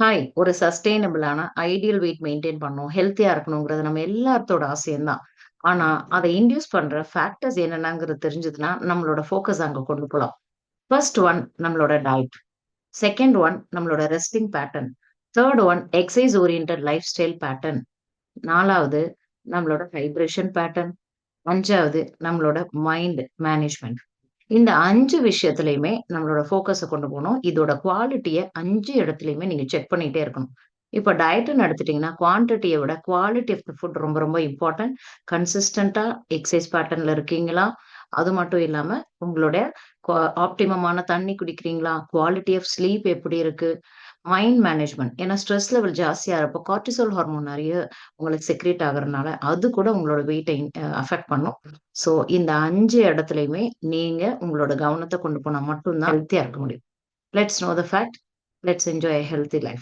Hi. ஒரு சஸ்டெய்னபிளான ideal wait maintain பண்ணணும். ஹெல்த்தியா இருக்கணுங்கிறது நம்ம எல்லாத்தோட ஆசையும் தான். ஆனா, அத இன்டியூஸ் பண்ற ஃபேக்டர்ஸ் என்னென்னங்கிறது தெரிஞ்சதுன்னா, நம்மளோட ஃபோக்கஸ் அங்க கொண்டு போலாம். ஃபர்ஸ்ட் ஒன் நம்மளோட டயட். செகண்ட் ஒன் நம்மளோட resting pattern. Third one exercise oriented life style pattern. 4வது நம்மளோட ஹைட்ரேஷன் பேட்டர்ன். 5வது நம்மளோட மைண்ட் மேனேஜ்மென்ட். இந்த 5 விஷயத்துலயுமே நம்மளோட ஃபோக்கஸ கொண்டு போணும். இதோட குவாலிட்டிய 5 இடத்துலயுமே நீங்க செக் பண்ணிட்டே இருக்கணும். இப்ப டயட்ன்னு எடுத்துட்டீங்கன்னா, குவான்டிட்டிய விட குவாலிட்டி ஆஃப் த ஃபுட் ரொம்ப ரொம்ப இம்பார்ட்டன்ட். கன்சிஸ்டன்ட்டா எக்சர்சைஸ் பேட்டர்ன்ல இருக்கீங்களா? அது மட்டும் இல்லாம உங்களுடைய குவா ஆப்டிமமான தண்ணி குடிக்கிறீங்களா? குவாலிட்டி ஆஃப் ஸ்லீப் எப்படி இருக்கு? Mind management. ஏன்னா ஸ்ட்ரெஸ் லெவல் ஜாஸ்தியா இருப்போ கார்ட்டிசோல் ஹார்மோன் நெறைய உங்களுக்கு செக்ரீட் ஆகுறனால, அது கூட உங்களோட வெயிட்ட அஃபெக்ட் பண்ணும். ஸோ இந்த 5 இடத்துலயுமே நீங்க உங்களோட கவனத்த கொண்டு போனா மட்டும் தான் ஹெல்த்தியா இருக்க முடியும். Let's no the fact. Let's enjoy a healthy life.